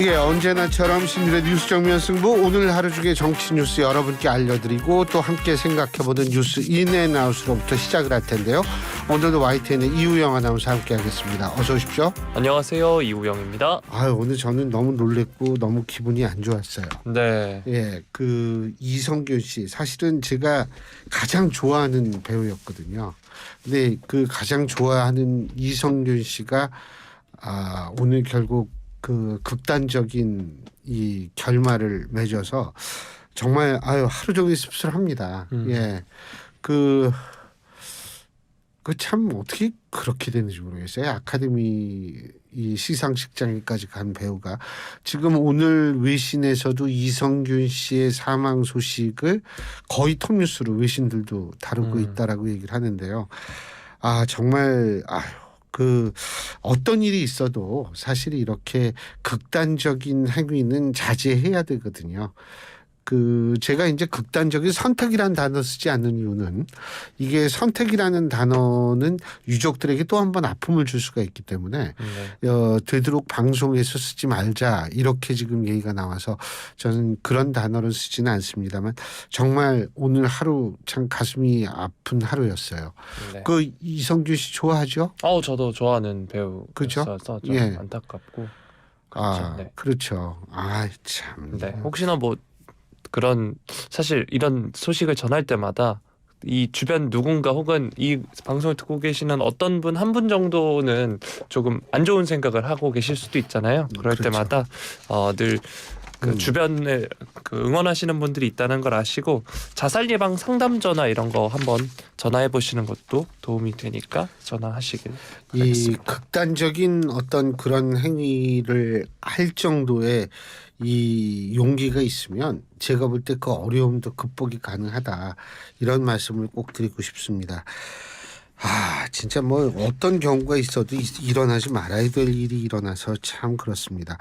이게 언제나처럼 신들의 뉴스 정면 승부, 오늘 하루 중에 정치 뉴스 여러분께 알려드리고 또 함께 생각해보는 뉴스 인앤아웃으로부터 시작을 할 텐데요. 오늘도 YTN의 이우영 아나운서 함께하겠습니다. 어서 오십시오. 안녕하세요, 이우영입니다. 오늘 저는 너무 놀랬고 너무 기분이 안 좋았어요. 네. 그 이성균 씨, 사실은 제가 가장 좋아하는 배우였거든요. 근데 그 가장 좋아하는 이성균 씨가 오늘 결국 그 극단적인 이 결말을 맺어서 정말 하루 종일 씁쓸합니다. 그 참 어떻게 그렇게 되는지 모르겠어요. 아카데미 이 시상식장까지 간 배우가 지금 오늘 외신에서도 이성균 씨의 사망 소식을 거의 톱뉴스로 외신들도 다루고 있다라고 얘기를 하는데요. 정말 그 어떤 일이 있어도 사실 이렇게 극단적인 행위는 자제해야 되거든요. 제가 이제 극단적인 선택이라는 단어 쓰지 않는 이유는, 이게 선택이라는 단어는 유족들에게 또 한 번 아픔을 줄 수가 있기 때문에 되도록 방송에서 쓰지 말자, 이렇게 지금 얘기가 나와서 저는 그런 단어를 쓰지는 않습니다만 정말 오늘 하루 참 가슴이 아픈 하루였어요. 네. 그 이성균 씨 좋아하죠? 저도 좋아하는 배우였어서 좀 안타깝고. 그렇죠. 네. 그렇죠. 참. 네. 혹시나 뭐 그런, 사실 이런 소식을 전할 때마다 이 주변 누군가 혹은 이 방송을 듣고 계시는 어떤 분 한 분 정도는 조금 안 좋은 생각을 하고 계실 수도 있잖아요. 그럴 그렇죠. 때마다 늘 그 주변에 그 응원하시는 분들이 있다는 걸 아시고 자살 예방 상담 전화 이런 거 한번 전화해 보시는 것도 도움이 되니까 전화하시길 바라겠습니다. 이 극단적인 어떤 그런 행위를 할 정도의 이 용기가 있으면 제가 볼 때 그 어려움도 극복이 가능하다, 이런 말씀을 꼭 드리고 싶습니다. 진짜 뭐 어떤 경우가 있어도 일어나지 말아야 될 일이 일어나서 참 그렇습니다.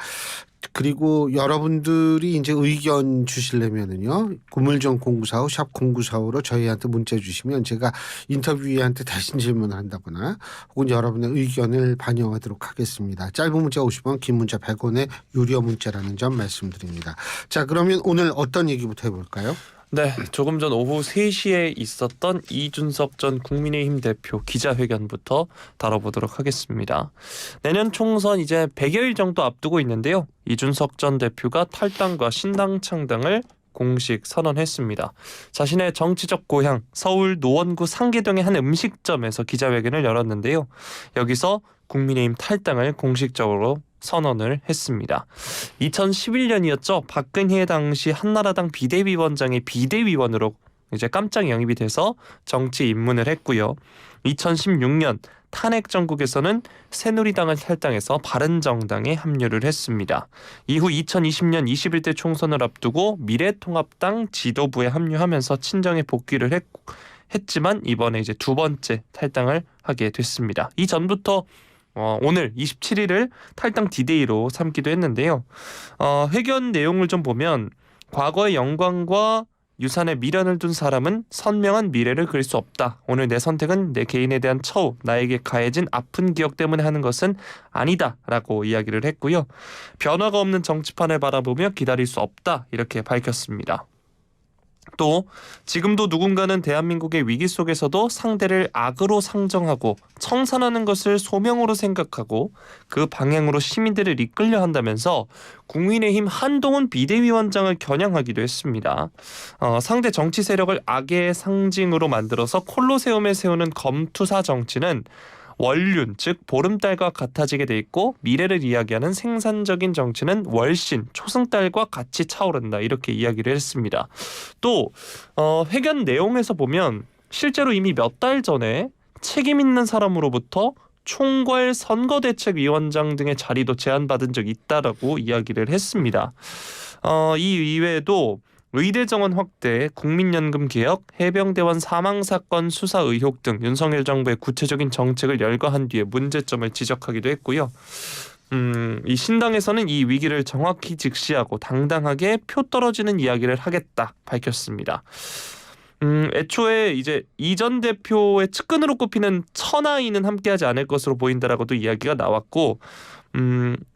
그리고 여러분들이 이제 의견 주시려면은요, 구물정 0945 샵 0945로 저희한테 문자 주시면 제가 인터뷰위한테 대신 질문을 한다거나 혹은 여러분의 의견을 반영하도록 하겠습니다. 짧은 문자 50원, 긴 문자 100원의 유료 문자라는 점 말씀드립니다. 자, 그러면 오늘 어떤 얘기부터 해볼까요? 네, 조금 전 오후 3시에 있었던 이준석 전 국민의힘 대표 기자회견부터 다뤄보도록 하겠습니다. 내년 총선 이제 100여일 정도 앞두고 있는데요. 이준석 전 대표가 탈당과 신당 창당을 공식 선언했습니다. 자신의 정치적 고향 서울 노원구 상계동의 한 음식점에서 기자회견을 열었는데요. 여기서 국민의힘 탈당을 공식적으로 선언을 했습니다. 2011년이었죠. 박근혜 당시 한나라당 비대위원장의 비대위원으로 이제 깜짝 영입이 돼서 정치 입문을 했고요. 2016년 탄핵 정국에서는 새누리당을 탈당해서 바른정당에 합류를 했습니다. 이후 2020년 21대 총선을 앞두고 미래통합당 지도부에 합류하면서 친정에 복귀를 했지만 이번에 이제 두 번째 탈당을 하게 됐습니다. 이전부터 오늘 27일을 탈당 디데이로 삼기도 했는데요. 회견 내용을 좀 보면 과거의 영광과 유산에 미련을 둔 사람은 선명한 미래를 그릴 수 없다. 오늘 내 선택은 내 개인에 대한 처우, 나에게 가해진 아픈 기억 때문에 하는 것은 아니다 라고 이야기를 했고요. 변화가 없는 정치판을 바라보며 기다릴 수 없다, 이렇게 밝혔습니다. 또 지금도 누군가는 대한민국의 위기 속에서도 상대를 악으로 상정하고 청산하는 것을 소명으로 생각하고 그 방향으로 시민들을 이끌려 한다면서 국민의힘 한동훈 비대위원장을 겨냥하기도 했습니다. 상대 정치 세력을 악의 상징으로 만들어서 콜로세움에 세우는 검투사 정치는 월륜, 즉 보름달과 같아지게 돼 있고 미래를 이야기하는 생산적인 정치는 월신, 초승달과 같이 차오른다, 이렇게 이야기를 했습니다. 또 회견 내용에서 보면 실제로 이미 몇 달 전에 책임 있는 사람으로부터 총괄 선거대책위원장 등의 자리도 제안받은 적이 있다라고 이야기를 했습니다. 이 이외에도 의대 정원 확대, 국민연금 개혁, 해병대원 사망 사건 수사 의혹 등 윤석열 정부의 구체적인 정책을 열거한 뒤에 문제점을 지적하기도 했고요. 이 신당에서는 이 위기를 정확히 직시하고 당당하게 표 떨어지는 이야기를 하겠다 밝혔습니다. 애초에 이제 이 전 대표의 측근으로 꼽히는 천하인은 함께하지 않을 것으로 보인다라고도 이야기가 나왔고,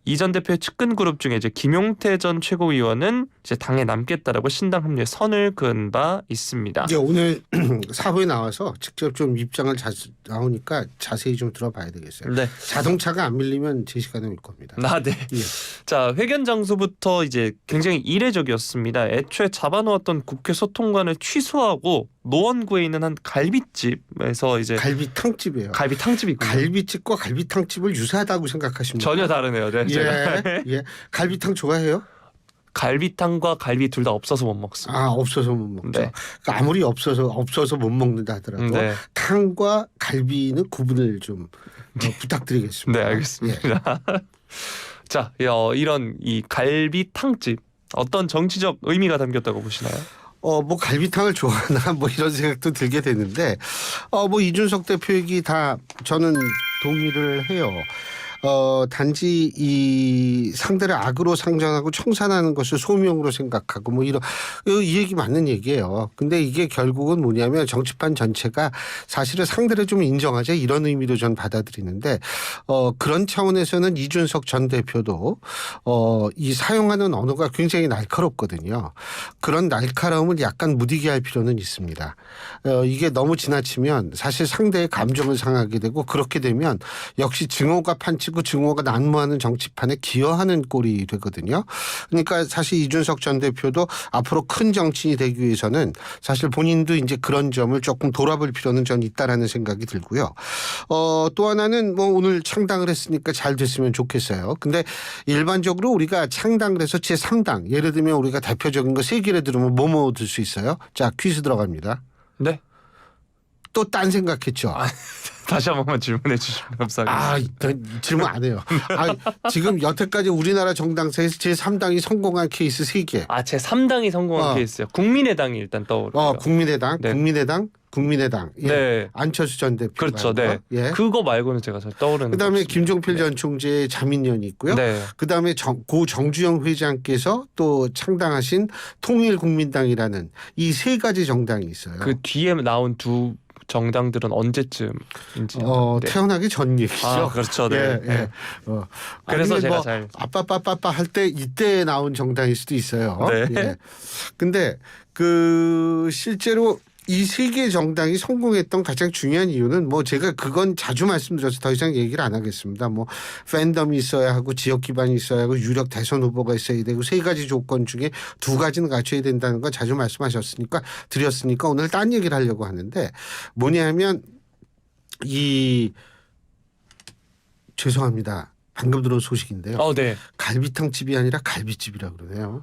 이 전 대표의 측근 그룹 중에 이제 김용태 전 최고위원은 이제 당에 남겠다라고 신당 합류에 선을 그은 바 있습니다. 이제 오늘 사부에 나와서 직접 좀 입장을 나오니까 자세히 좀 들어봐야 되겠어요. 네. 자동차가 안 밀리면 제 시간에 올 겁니다. 네. 예. 자, 회견 장소부터 이제 굉장히 이례적이었습니다. 애초에 잡아놓았던 국회 소통관을 취소하고 노원구에 있는 한 갈비집에서 이제 갈비탕집이에요. 갈비탕집이 있군요. 갈비집과 갈비탕집을 유사하다고 생각하십니까? 전혀 다르네요. 네, 제가. 예. 갈비탕 좋아해요? 갈비탕과 갈비 둘 다 없어서 못 먹습니다. 아, 없어서 못 먹죠. 네. 그러니까 아무리 없어서 못 먹는다 하더라도 네. 탕과 갈비는 구분을 좀 부탁드리겠습니다. 네, 알겠습니다. 자, 이런 이 갈비탕집 어떤 정치적 의미가 담겼다고 보시나요? 뭐 갈비탕을 좋아하나 뭐 이런 생각도 들게 되는데 뭐 이준석 대표 얘기 다 저는 동의를 해요. 단지 이 상대를 악으로 상정하고 청산하는 것을 소명으로 생각하고 뭐 이 얘기 맞는 얘기예요. 근데 이게 결국은 뭐냐면 정치판 전체가 사실은 상대를 좀 인정하자 이런 의미로 전 받아들이는데 그런 차원에서는 이준석 전 대표도 이 사용하는 언어가 굉장히 날카롭거든요. 그런 날카로움을 약간 무디게 할 필요는 있습니다. 이게 너무 지나치면 사실 상대의 감정을 상하게 되고 그렇게 되면 역시 증오가 판치고 증오가 난무하는 정치판에 기여하는 꼴이 되거든요. 그러니까 사실 이준석 전 대표도 앞으로 큰 정치인이 되기 위해서는 사실 본인도 이제 그런 점을 조금 돌아볼 필요는 전 있다라는 생각이 들고요. 또 하나는 뭐 오늘 창당을 했으니까 잘 됐으면 좋겠어요. 근데 일반적으로 우리가 창당을 해서 제3당 예를 들면 우리가 대표적인 거 3개를 들으면 뭐뭐 들 수 있어요? 자, 퀴즈 들어갑니다. 네. 또 딴 생각했죠. 다시 한 번만 질문해 주시면 감사하겠습니다. 질문 안 해요. 지금 여태까지 우리나라 정당사에서 제3당이 성공한 케이스 3개. 제 3당이 성공한 케이스요. 국민의당이 일단 떠오르요. 국민의당, 네. 국민의당. 예. 네. 안철수 전 대표. 그렇죠. 네. 예. 그거 말고는 제가 잘 떠오르는. 그다음에 없습니다. 김종필 전 총재의 자민련이 있고요. 네. 그다음에 고 정주영 회장께서 또 창당하신 통일국민당이라는 이 3가지 정당이 있어요. 그 뒤에 나온 두 정당들은 언제쯤인지. 네. 태어나기 전 얘기죠. 그렇죠. 네. 예. 그래서 제가 뭐 잘 아빠빠빠빠 할 때 이때 나온 정당일 수도 있어요. 네. 예. 근데 실제로 이 3개 정당이 성공했던 가장 중요한 이유는 뭐 제가 그건 자주 말씀드려서 더 이상 얘기를 안 하겠습니다. 뭐 팬덤이 있어야 하고 지역 기반이 있어야 하고 유력 대선 후보가 있어야 되고 3가지 조건 중에 2가지는 갖춰야 된다는 거 자주 드렸으니까 오늘 딴 얘기를 하려고 하는데 뭐냐면 죄송합니다. 방금 들어온 소식인데요. 네. 갈비탕집이 아니라 갈비집이라고 그러네요.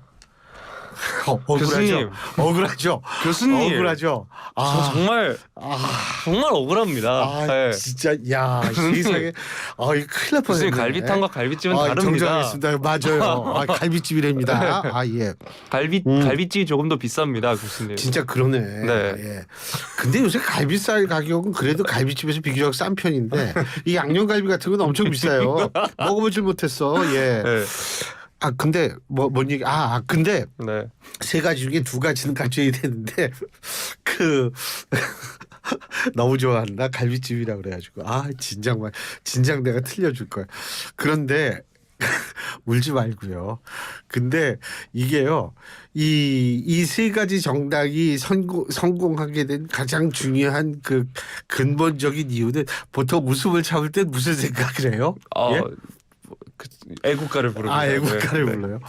교수님. 억울하죠. 교수님. 억울하죠. 저 정말 억울합니다. 네. 진짜 세상에 이거 큰일 날 뻔했네. 교수님 갈비탕과 갈비집은 다릅니다. 정정하겠습니다. 맞아요. 갈비집이랍니다. 예. 갈비집이 조금 더 비쌉니다, 교수님. 진짜 그러네. 네. 예. 근데 요새 갈비살 가격은 그래도 갈비집에서 비교적 싼 편인데 이 양념갈비 같은 건 엄청 비싸요. 먹어보질 못했어. 예. 네. 근데 뭔 얘기? 근데 네. 3가지 중에 2가지는 갖춰야 되는데 너무 좋아한다. 갈비집이라 그래가지고 진작 내가 틀려줄 거야. 그런데 울지 말고요. 근데 이게요. 이 3가지 정당이 성공하게 된 가장 중요한 그 근본적인 이유는 보통 웃음을 참을 때 무슨 생각을 해요? 예? 애국가를 부르고. 애국가를 불러요.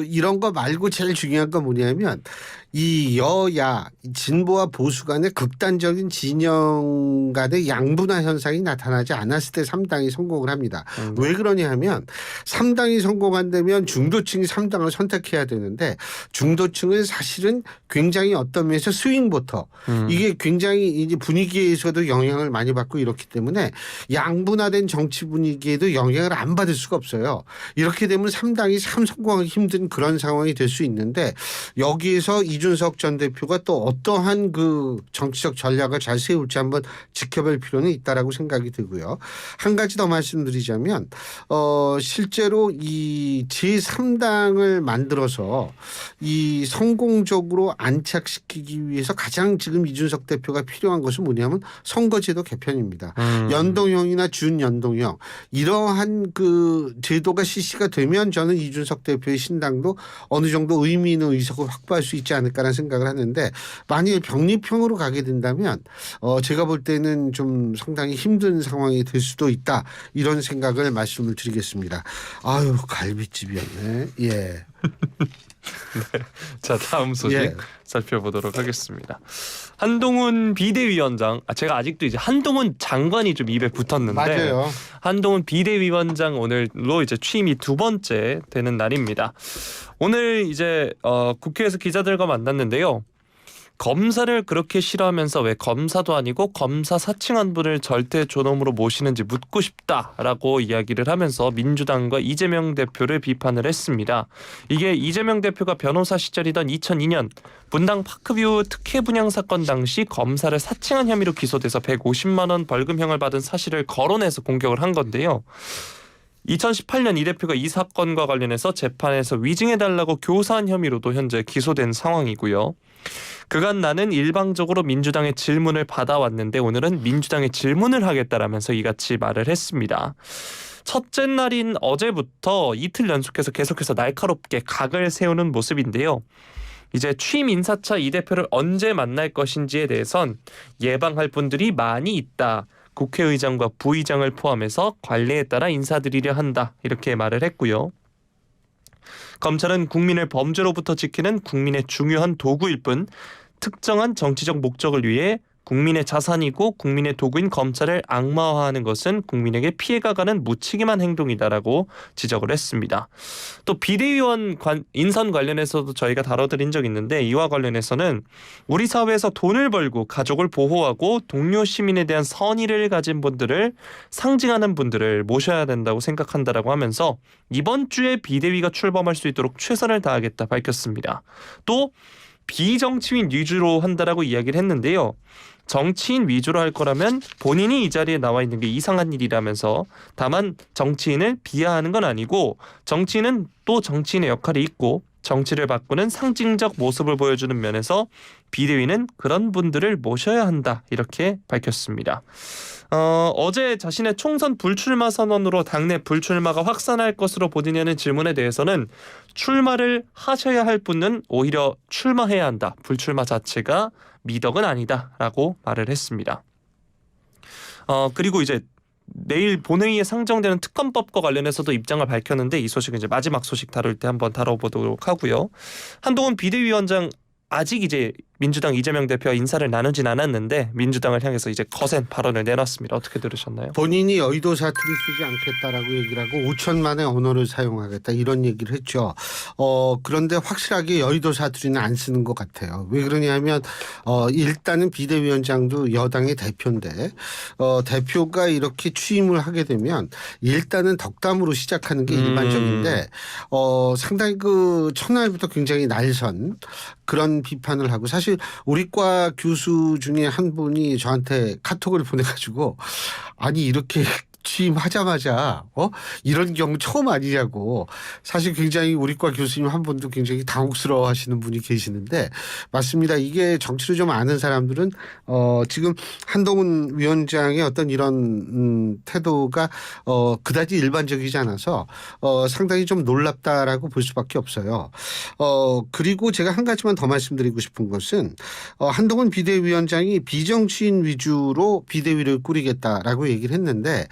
이런 거 말고 제일 중요한 건 뭐냐면 이 여야 진보와 보수 간의 극단적인 진영 간의 양분화 현상이 나타나지 않았을 때 3당이 성공을 합니다. 왜 그러냐 하면 3당이 성공한다면 중도층이 3당을 선택해야 되는데 중도층은 사실은 굉장히 어떤 면에서 스윙보터 이게 굉장히 이제 분위기에서도 영향을 많이 받고 이렇기 때문에 양분화된 정치 분위기에도 영향을 안 받을 수가 없어요. 이렇게 되면 3당이 참 성공하기 힘든 그런 상황이 될 수 있는데 여기에서 이준석 전 대표가 또 어떠한 그 정치적 전략을 잘 세울지 한번 지켜볼 필요는 있다라고 생각이 들고요. 한 가지 더 말씀드리자면 실제로 이 제3당을 만들어서 이 성공적으로 안착시키기 위해서 가장 지금 이준석 대표가 필요한 것은 뭐냐면 선거제도 개편입니다. 연동형이나 준연동형 이러한 그 제도가 실시가 되면 저는 이준석 대표의 신당도 어느 정도 의미 있는 의석을 확보할 수 있지 않을까라는 생각을 하는데 만일 병립형으로 가게 된다면 제가 볼 때는 좀 상당히 힘든 상황이 될 수도 있다 이런 생각을 말씀을 드리겠습니다. 아유 갈비집이었네. 예. 네. 자 다음 소식 예. 살펴보도록 하겠습니다. 한동훈 비대위원장, 제가 아직도 이제 한동훈 장관이 좀 입에 붙었는데 맞아요. 한동훈 비대위원장 오늘로 이제 취임이 2번째 되는 날입니다. 오늘 이제 국회에서 기자들과 만났는데요. 검사를 그렇게 싫어하면서 왜 검사도 아니고 검사 사칭한 분을 절대 존엄으로 모시는지 묻고 싶다라고 이야기를 하면서 민주당과 이재명 대표를 비판을 했습니다. 이게 이재명 대표가 변호사 시절이던 2002년 분당 파크뷰 특혜 분양 사건 당시 검사를 사칭한 혐의로 기소돼서 150만 원 벌금형을 받은 사실을 거론해서 공격을 한 건데요. 2018년 이 대표가 이 사건과 관련해서 재판에서 위증해달라고 교사한 혐의로도 현재 기소된 상황이고요. 그간 나는 일방적으로 민주당의 질문을 받아왔는데 오늘은 민주당의 질문을 하겠다라면서 이같이 말을 했습니다. 첫째 날인 어제부터 이틀 연속해서 계속해서 날카롭게 각을 세우는 모습인데요. 이제 취임 인사차 이 대표를 언제 만날 것인지에 대해선 예방할 분들이 많이 있다. 국회의장과 부의장을 포함해서 관례에 따라 인사드리려 한다. 이렇게 말을 했고요. 검찰은 국민을 범죄로부터 지키는 국민의 중요한 도구일 뿐 특정한 정치적 목적을 위해 국민의 자산이고 국민의 도구인 검찰을 악마화하는 것은 국민에게 피해가 가는 무책임한 행동이다라고 지적을 했습니다. 또 비대위원 인선 관련해서도 저희가 다뤄드린 적 있는데 이와 관련해서는 우리 사회에서 돈을 벌고 가족을 보호하고 동료 시민에 대한 선의를 가진 분들을 상징하는 분들을 모셔야 된다고 생각한다라고 하면서 이번 주에 비대위가 출범할 수 있도록 최선을 다하겠다 밝혔습니다. 또 비정치인 위주로 한다라고 이야기를 했는데요. 정치인 위주로 할 거라면 본인이 이 자리에 나와 있는 게 이상한 일이라면서 다만 정치인을 비하하는 건 아니고 정치인은 또 정치인의 역할이 있고 정치를 바꾸는 상징적 모습을 보여주는 면에서 비대위는 그런 분들을 모셔야 한다 이렇게 밝혔습니다. 어제 자신의 총선 불출마 선언으로 당내 불출마가 확산할 것으로 보느냐는 질문에 대해서는 출마를 하셔야 할 분은 오히려 출마해야 한다. 불출마 자체가 미덕은 아니다라고 말을 했습니다. 그리고 이제 내일 본회의에 상정되는 특검법과 관련해서도 입장을 밝혔는데 이 소식은 이제 마지막 소식 다룰 때 한번 다뤄보도록 하고요. 한동훈 비대위원장 아직 이제 민주당 이재명 대표와 인사를 나누진 않았는데 민주당을 향해서 이제 거센 발언을 내놨습니다. 어떻게 들으셨나요? 본인이 여의도 사투리 쓰지 않겠다라고 얘기를 하고 5천만의 언어를 사용하겠다 이런 얘기를 했죠. 그런데 확실하게 여의도 사투리는 안 쓰는 것 같아요. 왜 그러냐면 일단은 비대위원장도 여당의 대표인데 대표가 이렇게 취임을 하게 되면 일단은 덕담으로 시작하는 게 일반적인데 상당히 그 첫날부터 굉장히 날선 그런 비판을 하고 사실 우리과 교수 중에 한 분이 저한테 카톡을 보내가지고 아니 이렇게 취임하자마자 이런 경우 처음 아니냐고 사실 굉장히 우리과 교수님 한 분도 굉장히 당혹스러워하시는 분이 계시는데 맞습니다. 이게 정치를 좀 아는 사람들은 지금 한동훈 위원장의 어떤 이런 태도가 그다지 일반적이지 않아서 상당히 좀 놀랍다라고 볼 수밖에 없어요. 그리고 제가 한 가지만 더 말씀드리고 싶은 것은 한동훈 비대위원장이 비정치인 위주로 비대위를 꾸리겠다라고 얘기를 했는데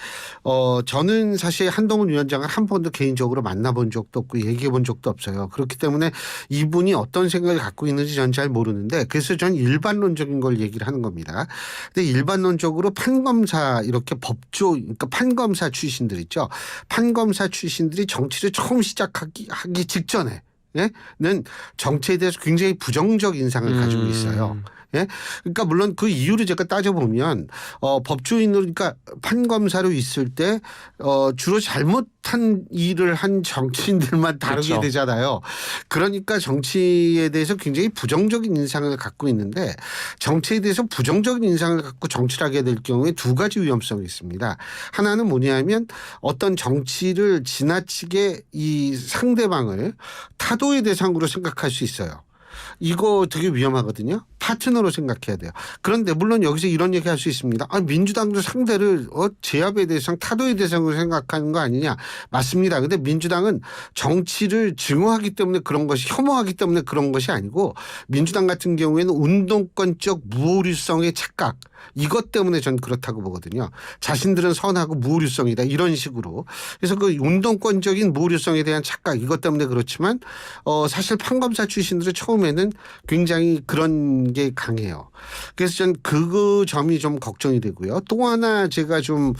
저는 사실 한동훈 위원장을 한 번도 개인적으로 만나본 적도 없고 얘기해 본 적도 없어요. 그렇기 때문에 이분이 어떤 생각을 갖고 있는지 저는 잘 모르는데 그래서 저는 일반론적인 걸 얘기를 하는 겁니다. 근데 일반론적으로 판검사 이렇게 그러니까 판검사 출신들 있죠. 판검사 출신들이 정치를 처음 시작하기 직전에 는 정치에 대해서 굉장히 부정적 인상을 가지고 있어요. 예? 그러니까 물론 그 이유를 제가 따져보면 법조인으로 그러니까 판검사로 있을 때 주로 잘못한 일을 한 정치인들만 다루게 그렇죠. 되잖아요. 그러니까 정치에 대해서 굉장히 부정적인 인상을 갖고 있는데 정치에 대해서 부정적인 인상을 갖고 정치를 하게 될 경우에 두 가지 위험성이 있습니다. 하나는 뭐냐면 어떤 정치를 지나치게 이 상대방을 타도의 대상으로 생각할 수 있어요. 이거 되게 위험하거든요. 파트너로 생각해야 돼요. 그런데 물론 여기서 이런 얘기 할 수 있습니다. 민주당도 상대를 제압의 대상, 타도의 대상으로 생각하는 거 아니냐. 맞습니다. 근데 민주당은 정치를 증오하기 때문에 그런 것이 혐오하기 때문에 그런 것이 아니고 민주당 같은 경우에는 운동권적 무오류성의 착각 이것 때문에 전 그렇다고 보거든요. 자신들은 선하고 무오류성이다 이런 식으로. 그래서 그 운동권적인 무오류성에 대한 착각 이것 때문에 그렇지만 사실 판검사 출신들은 처음에는 굉장히 그런 게 강해요. 그래서 전 그 점이 좀 걱정이 되고요. 또 하나 제가 좀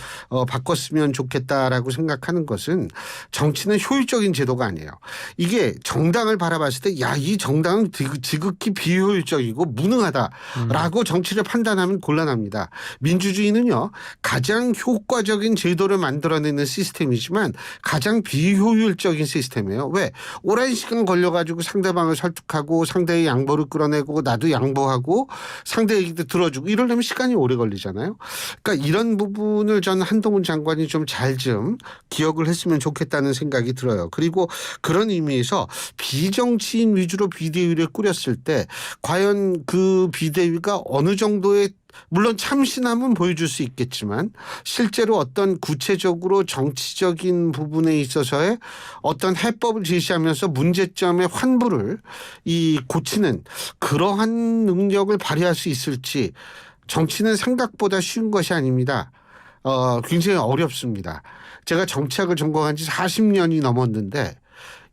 바꿨으면 좋겠다라고 생각하는 것은 정치는 효율적인 제도가 아니에요. 이게 정당을 바라봤을 때 야, 이 정당은 지극히 비효율적이고 무능하다라고 정치를 판단하면 곤란합니다. 민주주의는요. 가장 효과적인 제도를 만들어내는 시스템이지만 가장 비효율적인 시스템이에요. 왜? 오랜 시간 걸려가지고 상대방을 설득하고 상대의 양보를 끌어내고 나도 양보하고 상대 얘기도 들어주고 이러려면 시간이 오래 걸리잖아요. 그러니까 이런 부분을 전 한동훈 장관이 좀 잘 좀 기억을 했으면 좋겠다는 생각이 들어요. 그리고 그런 의미에서 비정치인 위주로 비대위를 꾸렸을 때 과연 그 비대위가 어느 정도의 물론 참신함은 보여줄 수 있겠지만 실제로 어떤 구체적으로 정치적인 부분에 있어서의 어떤 해법을 제시하면서 문제점의 환부를 고치는 그러한 능력을 발휘할 수 있을지 정치는 생각보다 쉬운 것이 아닙니다. 굉장히 어렵습니다. 제가 정치학을 전공한 지 40년이 넘었는데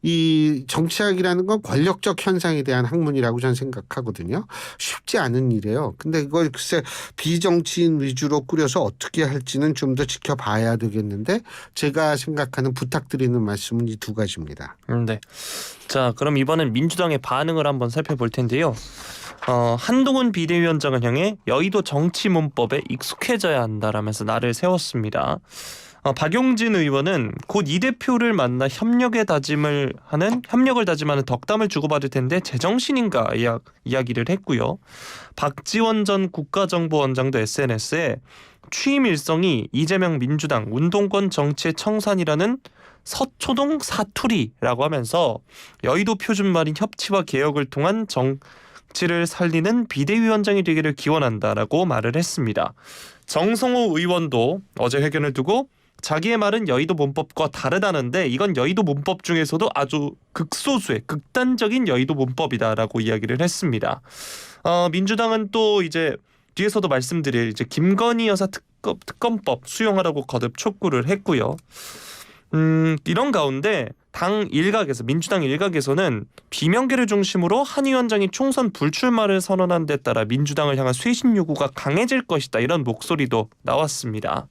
이 정치학이라는 건 권력적 현상에 대한 학문이라고 저는 생각하거든요. 쉽지 않은 일이에요. 근데 이걸 글쎄 비정치인 위주로 꾸려서 어떻게 할지는 좀 더 지켜봐야 되겠는데 제가 생각하는 부탁드리는 말씀은 이 두 가지입니다. 네. 자, 그럼 이번엔 민주당의 반응을 한번 살펴볼 텐데요. 한동훈 비대위원장을 향해 여의도 정치 문법에 익숙해져야 한다라면서 날을 세웠습니다. 박용진 의원은 곧 이 대표를 만나 협력을 다짐하는 덕담을 주고받을 텐데 제정신인가 이야기를 했고요. 박지원 전 국가정보원장도 SNS에 취임 일성이 이재명 민주당 운동권 정치의 청산이라는 서초동 사투리라고 하면서 여의도 표준말인 협치와 개혁을 통한 정치를 살리는 비대위원장이 되기를 기원한다라고 말을 했습니다. 정성호 의원도 어제 회견을 두고 자기의 말은 여의도 문법과 다르다는데 이건 여의도 문법 중에서도 아주 극소수의 극단적인 여의도 문법이다라고 이야기를 했습니다. 민주당은 또 이제 뒤에서도 말씀드릴 이제 김건희 여사 특검법 수용하라고 거듭 촉구를 했고요. 이런 가운데 당 일각에서 민주당 일각에서는 비명계를 중심으로 한 위원장이 총선 불출마를 선언한 데 따라 민주당을 향한 쇄신 요구가 강해질 것이다 이런 목소리도 나왔습니다.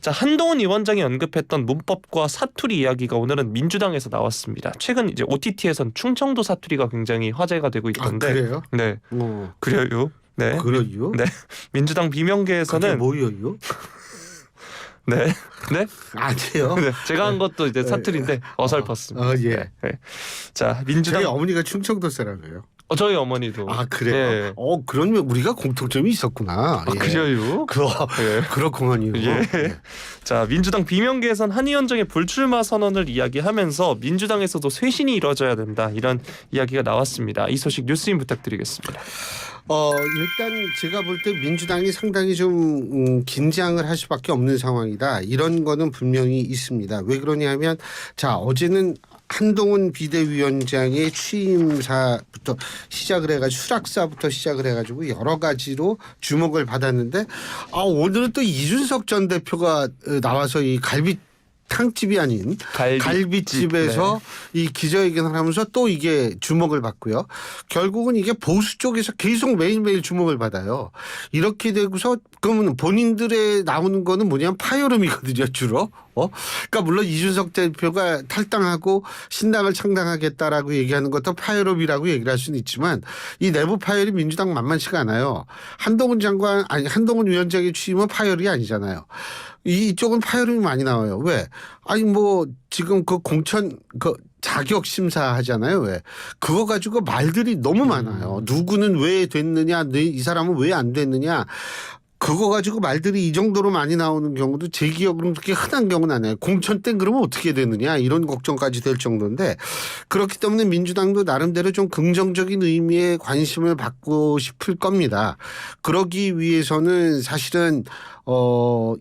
자, 한동훈 위원장이 언급했던 문법과 사투리 이야기가 오늘은 민주당에서 나왔습니다. 최근 이제 OTT에선 충청도 사투리가 굉장히 화제가 되고 있던데. 그래요? 네. 그래요? 네. 그래요? 네. 민주당 비명계에서는 뭐예요? 네. 네? 아니에요. 네. 제가 한 것도 이제 사투리인데 어설펐습니다. 예. 네. 자, 민주당 저희 어머니가 충청도 사람이에요. 저희 어머니도. 그래요? 예. 그러면 우리가 공통점이 있었구나. 예. 그래요? 그렇구만요. 예. 자, 민주당 비명계에선 한 위원장의 불출마 선언을 이야기하면서 민주당에서도 쇄신이 이루어져야 된다 이런 이야기가 나왔습니다. 이 소식 뉴스인 부탁드리겠습니다. 일단 제가 볼 때 민주당이 상당히 좀 긴장을 할 수밖에 없는 상황이다. 이런 거는 분명히 있습니다. 왜 그러냐면 자 어제는 한동훈 비대위원장의 취임사부터 시작을 해가지고 수락사부터 시작을 해가지고 여러 가지로 주목을 받았는데 오늘은 또 이준석 전 대표가 나와서 이 갈비 탕집이 아닌 갈비집에서 이 기자회견을 하면서 또 이게 주목을 받고요. 결국은 이게 보수 쪽에서 계속 매일매일 주목을 받아요. 이렇게 되고서 그러면 본인들의 나오는 거는 뭐냐면 파열음이거든요, 주로. 그러니까 물론 이준석 대표가 탈당하고 신당을 창당하겠다라고 얘기하는 것도 파열음이라고 얘기를 할 수는 있지만 이 내부 파열이 민주당 만만치가 않아요. 한동훈 위원장의 취임은 파열이 아니잖아요. 이쪽은 파열음이 많이 나와요. 왜? 아니 뭐 지금 그 공천 자격 심사 하잖아요. 왜? 그거 가지고 말들이 너무 많아요. 누구는 왜 됐느냐, 이 사람은 왜 안 됐느냐. 그거 가지고 말들이 이 정도로 많이 나오는 경우도 제 기억으로는 그렇게 흔한 경우는 아니에요. 공천 때 그러면 어떻게 되느냐 이런 걱정까지 될 정도인데 그렇기 때문에 민주당도 나름대로 좀 긍정적인 의미의 관심을 받고 싶을 겁니다. 그러기 위해서는 사실은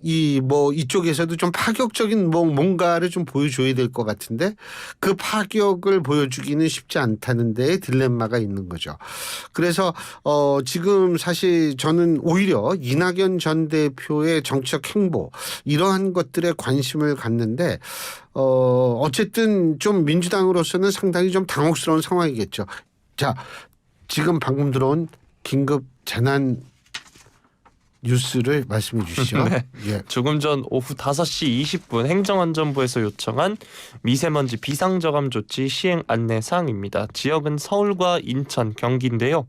이쪽에서도 좀 파격적인 뭔가를 좀 보여줘야 될 것 같은데 그 파격을 보여주기는 쉽지 않다는 데에 딜레마가 있는 거죠. 그래서 지금 사실 저는 오히려 이낙연 전 대표의 정치적 행보 이러한 것들에 관심을 갖는데 어쨌든 좀 민주당으로서는 상당히 좀 당혹스러운 상황이겠죠. 자, 지금 방금 들어온 긴급 재난 뉴스를 말씀해 주시죠. 네. 예. 조금 전 오후 5시 20분 행정안전부에서 요청한 미세먼지 비상저감 조치 시행 안내 사항입니다. 지역은 서울과 인천, 경기인데요.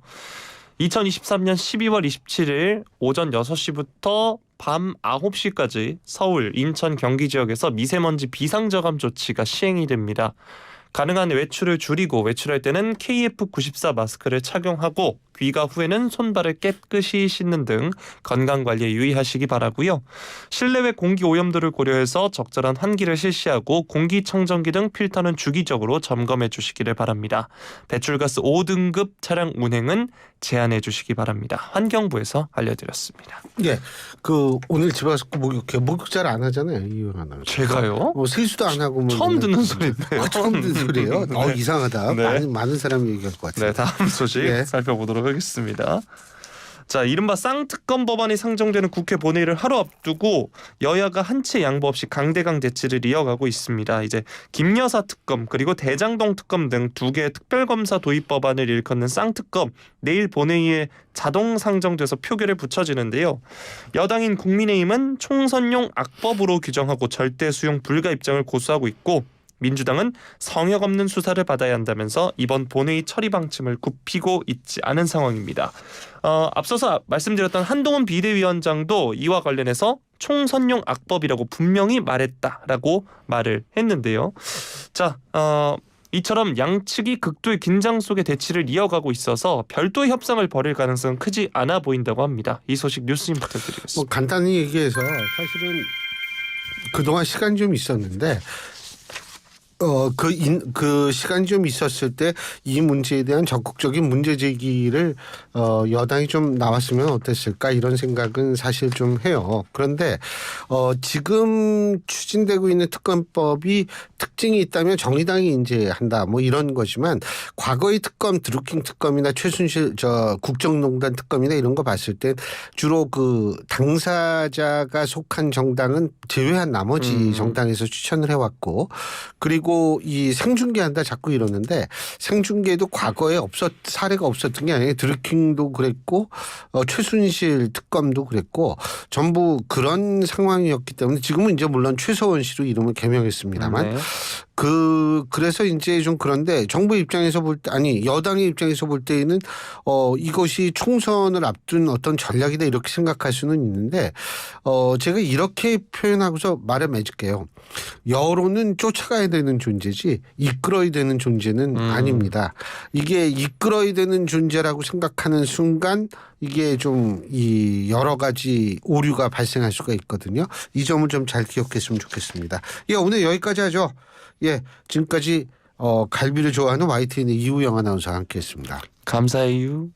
2023년 12월 27일 오전 6시부터 밤 9시까지 서울, 인천, 경기 지역에서 미세먼지 비상저감 조치가 시행이 됩니다. 가능한 외출을 줄이고 외출할 때는 KF94 마스크를 착용하고 귀가 후에는 손발을 깨끗이 씻는 등 건강관리에 유의하시기 바라고요. 실내외 공기 오염도를 고려해서 적절한 환기를 실시하고 공기청정기 등 필터는 주기적으로 점검해 주시기를 바랍니다. 배출가스 5등급 차량 운행은 제한해 주시기 바랍니다. 환경부에서 알려드렸습니다. 예, 오늘 집에 가서 목욕 잘 안 하잖아요, 이윤 아나운서. 제가요? 세수도 안 하고 처음 듣는 소리인데요. 처음 듣는 소리예요. 네. 이상하다. 네. 많은 사람이 얘기할 것 같아요. 네, 다음 소식 살펴보도록 하겠습니다. 자, 이른바 쌍특검 법안이 상정되는 국회 본회의를 하루 앞두고 여야가 한치 양보 없이 강대강 대치를 이어가고 있습니다. 이제 김여사 특검 그리고 대장동 특검 등 2개의 특별검사 도입 법안을 일컫는 쌍특검 내일 본회의에 자동 상정돼서 표결에 붙여지는데요. 여당인 국민의힘은 총선용 악법으로 규정하고 절대 수용 불가 입장을 고수하고 있고 민주당은 성역 없는 수사를 받아야 한다면서 이번 본회의 처리 방침을 굽히고 있지 않은 상황입니다. 앞서서 말씀드렸던 한동훈 비대위원장도 이와 관련해서 총선용 악법이라고 분명히 말했다라고 말을 했는데요. 자, 이처럼 양측이 극도의 긴장 속의 대치를 이어가고 있어서 별도의 협상을 벌일 가능성은 크지 않아 보인다고 합니다. 이 소식 뉴스님 부탁드리겠습니다. 간단히 얘기해서 사실은 그동안 시간이 좀 있었는데 그 시간이 좀 있었을 때 이 문제에 대한 적극적인 문제 제기를 여당이 좀 나왔으면 어땠을까 이런 생각은 사실 좀 해요. 그런데 지금 추진되고 있는 특검법이 특징이 있다면 정의당이 이제 한다 뭐 이런 거지만 과거의 특검 드루킹 특검이나 최순실 국정농단 특검이나 이런 거 봤을 때 주로 그 당사자가 속한 정당은 제외한 나머지 정당에서 추천을 해왔고 그리고 이 생중계한다 자꾸 이러는데 생중계도 과거에 사례가 없었던 게 아니에요. 드루킹도 그랬고 최순실 특검도 그랬고 전부 그런 상황이었기 때문에 지금은 이제 물론 최서원 씨로 이름을 개명했습니다만 네. 그래서 이제 좀 그런데 정부 입장에서 여당의 입장에서 볼 때에는 이것이 총선을 앞둔 어떤 전략이다 이렇게 생각할 수는 있는데 제가 이렇게 표현하고서 말을 맺을게요. 여론은 쫓아가야 되는 존재지 이끌어야 되는 존재는 아닙니다. 이게 이끌어야 되는 존재라고 생각하는 순간 이게 좀 이 여러 가지 오류가 발생할 수가 있거든요. 이 점을 좀 잘 기억했으면 좋겠습니다. 오늘 여기까지 하죠. 지금까지 갈비를 좋아하는 YTN의 이우영 아나운서와 함께했습니다. 감사해요.